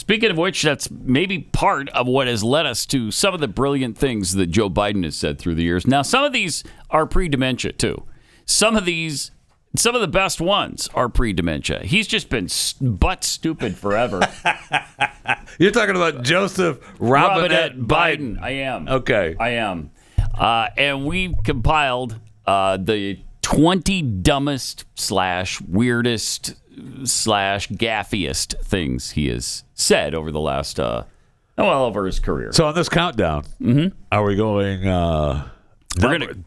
Speaking of which, that's maybe part of what has led us to some of the brilliant things that Joe Biden has said through the years. Now, some of these are pre-dementia, too. Some of the best ones are pre-dementia. He's just been butt stupid forever. You're talking about Joseph Robinette Biden. I am. Okay. I am. And we compiled the 20 dumbest / weirdest / gaffiest things he has said over the last, over his career. So on this countdown, are we going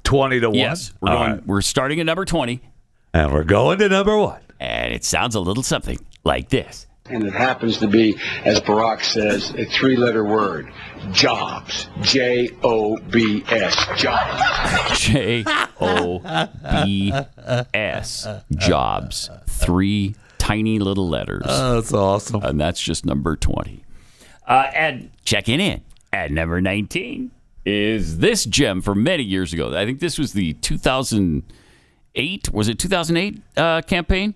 20 to 1? Yes. We're starting at number 20. And we're going to number 1. And it sounds a little something like this. And it happens to be, as Barack says, a 3-letter word. Jobs. J-O-B-S. Jobs. J-O-B-S. Jobs. 3 tiny little letters. Oh, that's awesome. And that's just number 20. And checking in at number 19 is this gem from many years ago. I think this was the 2008. Was it 2008 campaign?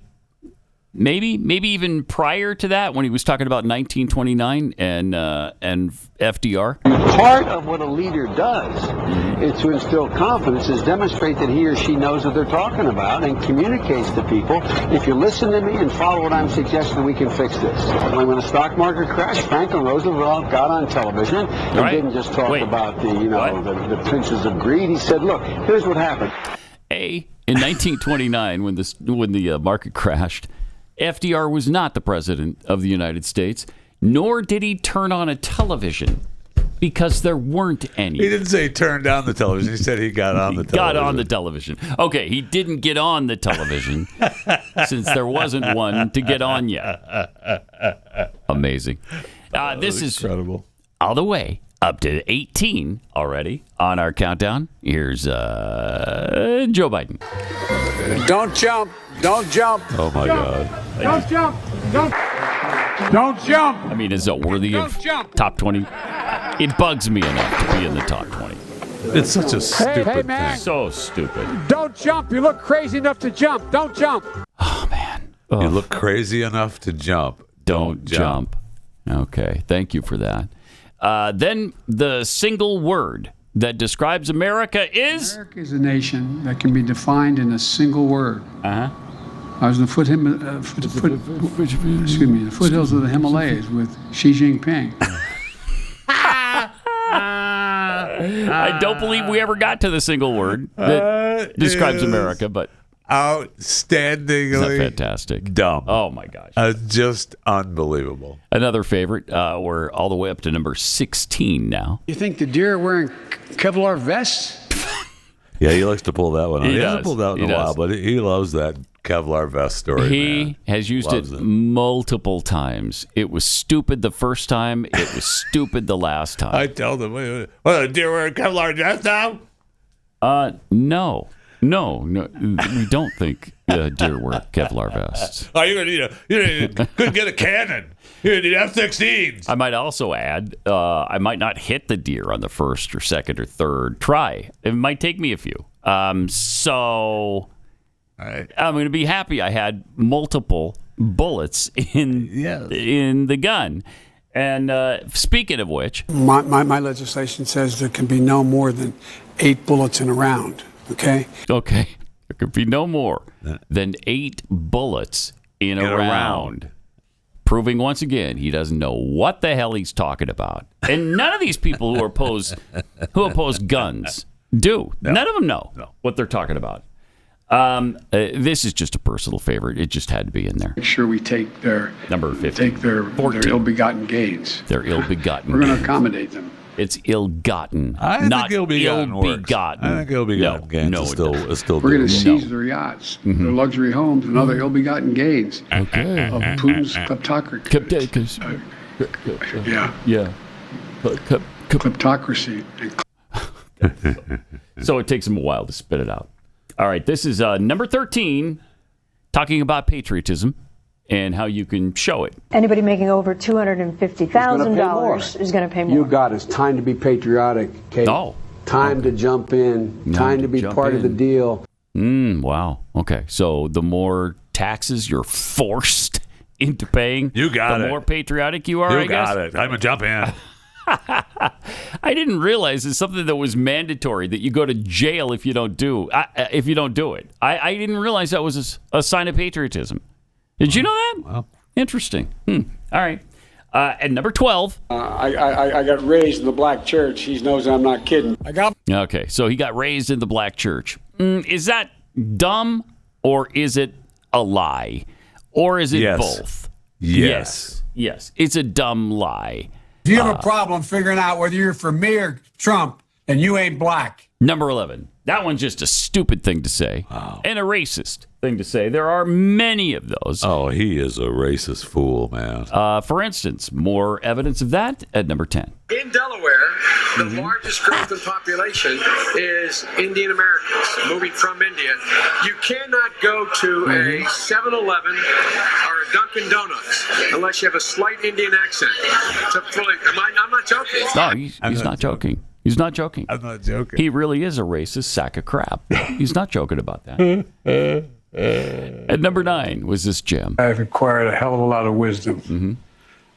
Maybe even prior to that, when he was talking about 1929 and FDR. Part of what a leader does is to instill confidence, is demonstrate that he or she knows what they're talking about and communicates to people. If you listen to me and follow what I'm suggesting, we can fix this. When the stock market crashed, Franklin Roosevelt got on television and didn't just talk about the princes of greed. He said, look, here's what happened. In 1929, when the market crashed, FDR was not the president of the United States, nor did he turn on a television because there weren't any. He didn't say turn down the television. He said he got on the television. Got on the television. Okay, he didn't get on the television since there wasn't one to get on yet. Amazing. This is incredible. All the way up to 18 already on our countdown. Here's Joe Biden. Don't jump. Don't jump. Oh, my God. Don't jump. Don't jump. I mean, is it worthy of top 20? It bugs me enough to be in the top 20. It's such a stupid man. thing. So stupid. Don't jump. You look crazy enough to jump. Don't jump. Oh, man. You look crazy enough to jump. Don't jump. Okay. Thank you for that. Then the single word that describes America is? America is a nation that can be defined in a single word. Uh-huh. I was in the foothills of the Himalayas with Xi Jinping. I don't believe we ever got to the single word that describes America, but outstandingly isn't that fantastic? Dumb. Oh my gosh. Just unbelievable. Another favorite. We're all the way up to number 16 now. You think the deer are wearing Kevlar vests? Yeah, he likes to pull that one out. He does. hasn't pulled that in a while, but he loves that Kevlar vest story. He has used it multiple times. It was stupid the first time. It was stupid the last time. I tell them, what, a deer wearing Kevlar vest now? No, we don't think deer wear Kevlar vests. Oh, you couldn't get a cannon. You need F-16s. I might also add, I might not hit the deer on the first or second or third try. It might take me a few. So I'm going to be happy I had multiple bullets in the gun. And speaking of which, My legislation says there can be no more than 8 bullets in a round. Okay. There could be no more than 8 bullets in a round. Proving once again he doesn't know what the hell he's talking about. And none of these people who oppose guns do. No. None of them know what they're talking about. This is just a personal favorite. It just had to be in there. Make sure we take their number 15. Take their ill-begotten gains. Their ill-begotten. We're going to accommodate them. It's ill-gotten, not ill-begotten. I think ill-begotten gains is still We're going to seize their yachts, their luxury homes, and other ill-begotten gains of Putin's kleptocracy. Kleptocracy. So it takes him a while to spit it out. All right, this is number 13, talking about patriotism and how you can show it. Anybody making over $250,000 is going to pay more. You got it. It's time to be patriotic, Kate. Oh. Time to jump in. Time to be part of the deal. Wow. Okay. So the more taxes you're forced into paying, You got the it. more patriotic you are, I You guess. got it. I'm going to jump in. I didn't realize it's something that was mandatory, that you go to jail if you don't do it. I didn't realize that was a sign of patriotism. Did you know that? Well. Interesting. All right. At number 12. I got raised in the black church. He knows I'm not kidding. Okay, so he got raised in the black church. Is that dumb, or is it a lie? Or is it Yes. both? Yes. Yes. It's a dumb lie. If you have a problem figuring out whether you're for me or Trump, then you ain't black. Number 11. That one's just a stupid thing to say. And a racist thing to say. There are many of those. Oh, he is a racist fool, man. For instance, more evidence of that at number 10. In Delaware, the largest group in population is Indian Americans moving from India. You cannot go to a 7-Eleven or a Dunkin' Donuts unless you have a slight Indian accent. I'm not joking. No, he's not joking. He's not joking. I'm not joking. He really is a racist sack of crap. He's not joking about that. At number 9 was this gem. I've acquired a hell of a lot of wisdom.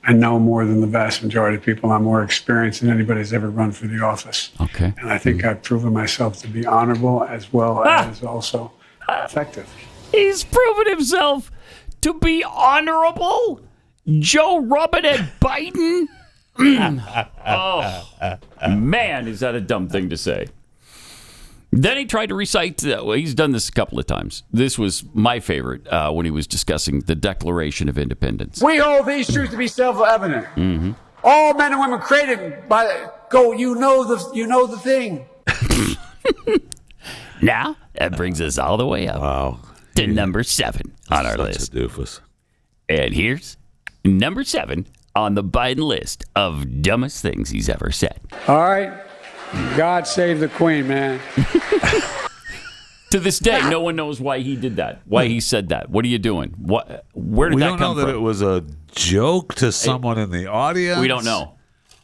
I know more than the vast majority of people. I'm more experienced than anybody's ever run for the office. Okay. And I think I've proven myself to be honorable as well as also effective. He's proven himself to be honorable. Joe Robinette Biden. Oh, man, is that a dumb thing to say. Then he tried to recite, he's done this a couple of times. This was my favorite when he was discussing the Declaration of Independence. We hold these truths to be self-evident. All men and women created by you know the thing. Now, that brings us all the way up Wow. to number 7 on our Such list. a doofus. And here's number 7 on the Biden list of dumbest things he's ever said. All right. God save the Queen, man. To this day, no one knows why he did that, why he said that. What are you doing? Where did We that don't come know from? that it was a joke to someone in the audience. We don't know.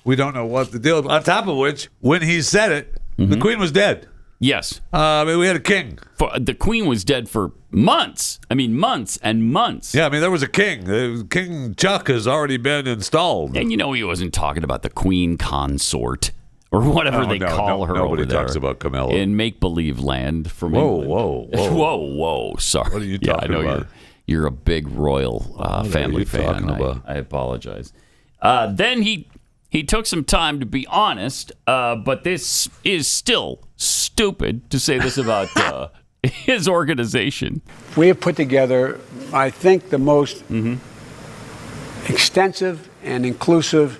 We don't know what the deal is. On top of which, when he said it, the Queen was dead. Yes. We had a king. The Queen was dead for months. I mean, months and months. Yeah, I mean, there was a king. King Chuck has already been installed. And he wasn't talking about the Queen consort or whatever they call her nobody over there. talks about Camilla. In make-believe land from Whoa, England. whoa. Whoa. Sorry. What are you Yeah, talking I know about? You're a big royal family you fan. talking about? I apologize. Then he took some time to be honest, but this is still stupid to say this about his organization. We have put together, I think, the most extensive and inclusive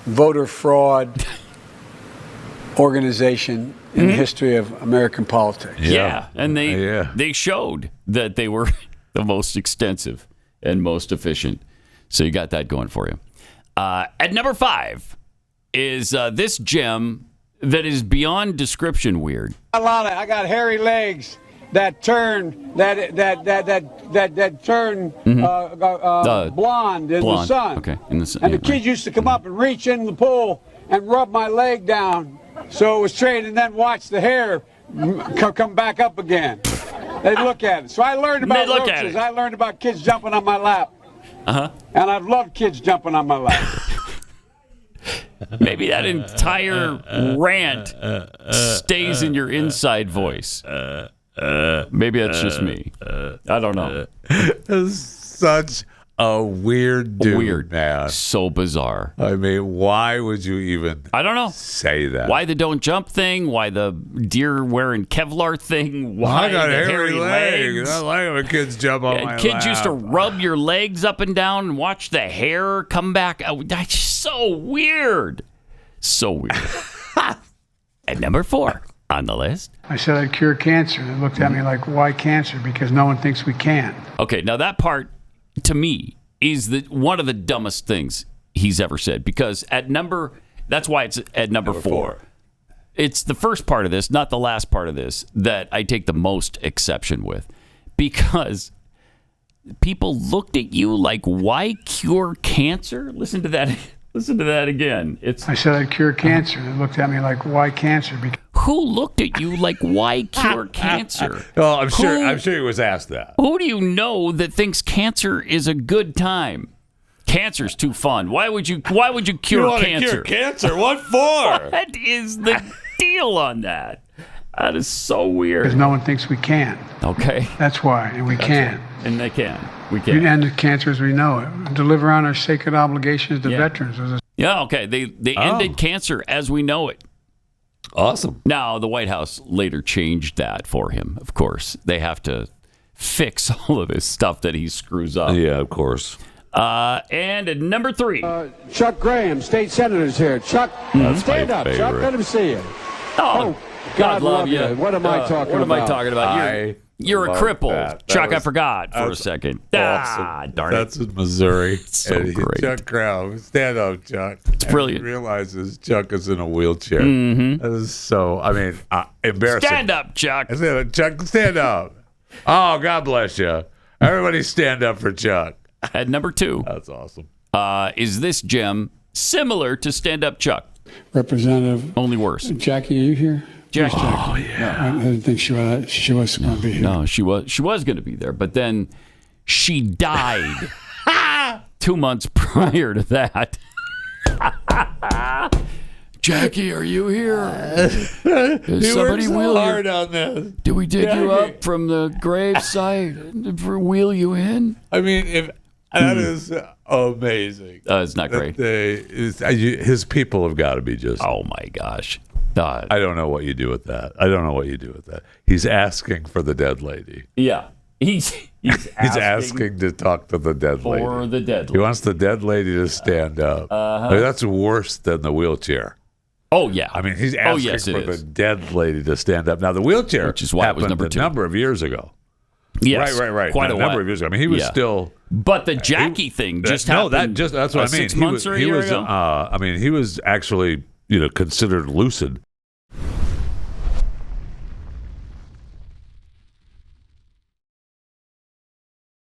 voter fraud organization in the history of American politics. Yeah, and they showed that they were the most extensive and most efficient. So you got that going for you. At number 5 is this gem that is beyond description weird. I got hairy legs that turn blonde in the sun. Okay, in the sun. And yeah, the kids used to come up and reach in the pool and rub my leg down so it was straight, and then watch the hair come back up again. They'd look at it. So I learned about roaches. I learned about kids jumping on my lap. And I've loved kids jumping on my lap. Maybe that entire rant stays in your inside voice. Maybe that's just me. I don't know. Such a weird dude, man. So bizarre. I mean, why would you even I don't know. say that? Why the don't jump thing? Why the deer wearing Kevlar thing? Why I got the hairy legs? legs. I like when kids jump on my Kids lap. used to rub your legs up and down and watch the hair come back. Oh, that's so weird. So weird. At number 4 on the list. I said I'd cure cancer. They looked at me like, why cancer? Because no one thinks we can. Okay, now that part, to me, is one of the dumbest things he's ever said. Because that's why it's at number 4. It's the first part of this, not the last part of this, that I take the most exception with. Because people looked at you like, why cure cancer? Listen to that Listen to that again. I said I'd cure cancer. They looked at me like, why cancer? Who looked at you like, why cure cancer? Well, I'm sure he was asked that. Who do you know that thinks cancer is a good time? Cancer's too fun. Why would you cure cancer? Cure cancer? What for? What is the deal on that? That is so weird. Because no one thinks we can. Okay. That's why, and we can. And they can. We We can. end the cancer as we know it. Deliver on our sacred obligations to veterans. Yeah, okay. They ended cancer as we know it. Awesome. Now, the White House later changed that for him, of course. They have to fix all of his stuff that he screws up. Yeah, of course. And at number 3. Chuck Graham, state senator's here. Chuck, stand up, Chuck. Let him see you. Oh, God love you. What am I talking about? What am I talking about? You're a cripple. That. Chuck, I forgot for a second. Awesome. Darn it. That's in Missouri. So great. Chuck Graham. Stand up, Chuck. It's brilliant. He realizes Chuck is in a wheelchair. Mm-hmm. That is so, embarrassing. Stand up, Chuck. I said, Chuck, stand up. Oh, God bless you. Everybody stand up for Chuck. At number 2. That's awesome. Is this gem similar to Stand Up Chuck? Representative Only worse. Jackie, are you here? Jackie. Oh, yeah. I didn't think she was going to be here. No, she was going to be there, but then she died 2 months prior to that. Jackie, are you here? Is somebody wheel hard on this. Do we dig you up from the gravesite to wheel you in? I mean, that is amazing. It's not great. His people have got to be just. Oh my gosh. I don't know what you do with that. He's asking for the dead lady. Yeah. He's asking to talk to the dead lady. For the dead lady. He wants the dead lady to stand up. I mean, that's worse than the wheelchair. Oh, yeah. I mean, he's asking for the dead lady to stand up. Now, the wheelchair Which is why it was happened number 2. a number of years ago. Yes. Right. Quite a number of years ago. I mean, he was still. But the Jackie thing just happened. That's what I mean. 6 months or a year ago? I mean, he was actually considered lucid